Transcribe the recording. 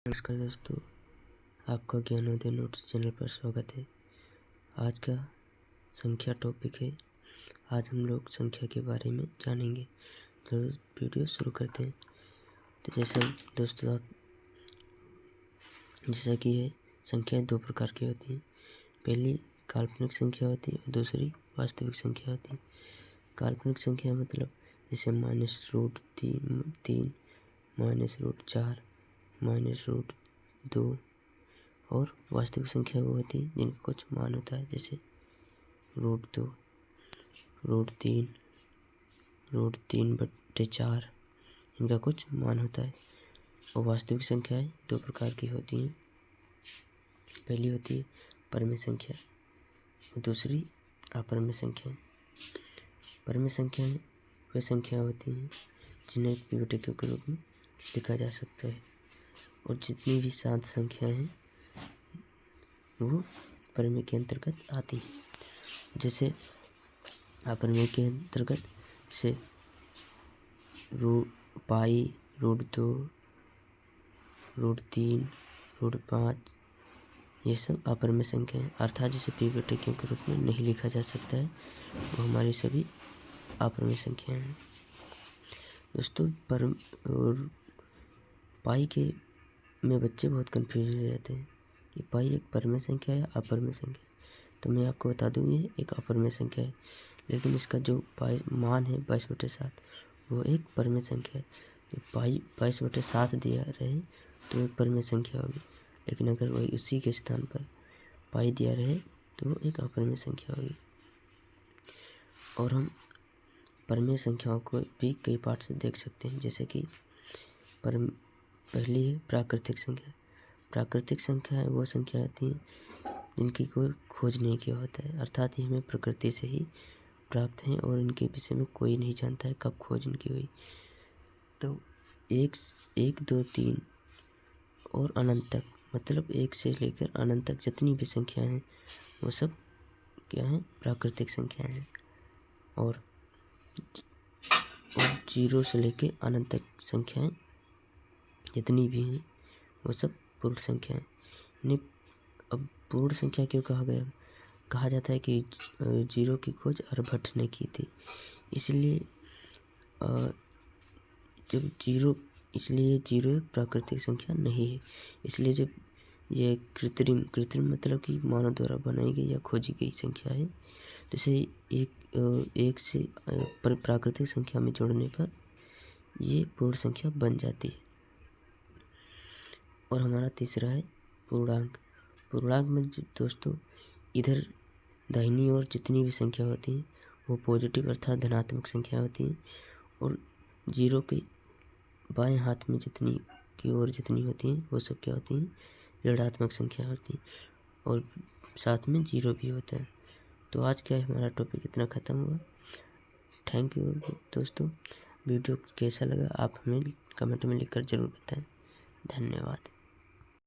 नमस्कार दोस्तों, आपका ज्ञानोदय नोट्स चैनल पर स्वागत है। आज का संख्या टॉपिक है। आज हम लोग संख्या के बारे में जानेंगे। तो वीडियो शुरू करते हैं। तो जैसा कि है, संख्याएं दो प्रकार की होती हैं। पहली काल्पनिक संख्या होती है और दूसरी वास्तविक संख्या होती है। काल्पनिक संख्या मतलब जैसे -√3, -√4, -√2। और वास्तविक संख्या वो होती है जिनका कुछ मान होता है, जैसे √2, √3, √3/4, इनका कुछ मान होता है। और वास्तविक संख्याएं दो प्रकार की होती हैं। पहली होती है परमेय संख्या और दूसरी अपरमेय संख्या। परमेय संख्याएं वे संख्या होती हैं जिन्हें एक पिवटिक के रूप में लिखा जा सकता है। और जितनी भी शांत संख्या हैं वो परमेय के अंतर्गत आती है। जैसे अपरमेय के अंतर्गत से पाई, √2, √3, √5, ये सब अपरमेय संख्या है, अर्थात जिसे पिवटिक के रूप में नहीं लिखा जा सकता है, वो हमारी सभी अपरमेय संख्याएं हैं। दोस्तों, और पाई के में बच्चे बहुत कंफ्यूज हो जाते हैं कि पाई एक परमेय संख्या है या अपरमेय संख्या है। तो मैं आपको बता दूं, ये एक अपरमेय संख्या है, लेकिन इसका जो मान है 22/7, वो एक परमेय संख्या है। जो पाई 22/7 दिया रहे तो एक परमेय संख्या होगी, लेकिन अगर वही उसी के स्थान पर पाई दिया रहे तो वो एक अपरमेय संख्या होगी। और हम परमेय संख्याओं को भी कई पार्ट से देख सकते हैं, जैसे कि पहली है प्राकृतिक संख्या। प्राकृतिक संख्याएं वो संख्या होती हैं जिनकी कोई खोज नहीं किया होता है, अर्थात ये हमें प्रकृति से ही प्राप्त हैं और इनके विषय में कोई नहीं जानता है कब खोज इनकी हुई। तो 1, 2, 3 और अनंत तक, मतलब 1 से लेकर अनंत तक जितनी भी संख्याएं हैं वो सब क्या हैं? प्राकृतिक संख्याएं हैं। और 0 से लेकर अनंत तक संख्याएं जितनी भी हैं वो सब पूर्ण संख्याएं। इन्हें अब पूर्ण संख्या क्यों कहा जाता है कि 0 की खोज आर्यभट्ट ने की थी, इसलिए जब 0 इसलिए 0 एक प्राकृतिक संख्या नहीं है। इसलिए जब ये कृत्रिम मतलब कि मानव द्वारा बनाई गई या खोजी गई संख्या है, तो इसे एक से प्राकृतिक संख्या में जोड़ने पर ये पूर्ण संख्या बन जाती है। और हमारा तीसरा है पूर्णांक। पूर्णांक में दोस्तों, इधर दाहिनी ओर जितनी भी संख्या होती हैं वो पॉजिटिव अर्थात धनात्मक संख्या होती हैं, और 0 के बाएं हाथ में जितनी होती हैं वो सब क्या होती हैं? ऋणात्मक संख्या होती हैं, और साथ में 0 भी होता है। तो आज क्या है, हमारा टॉपिक इतना ख़त्म हुआ। थैंक यू दोस्तों। वीडियो कैसा लगा आप हमें कमेंट में लिखकर ज़रूर बताएं। धन्यवाद।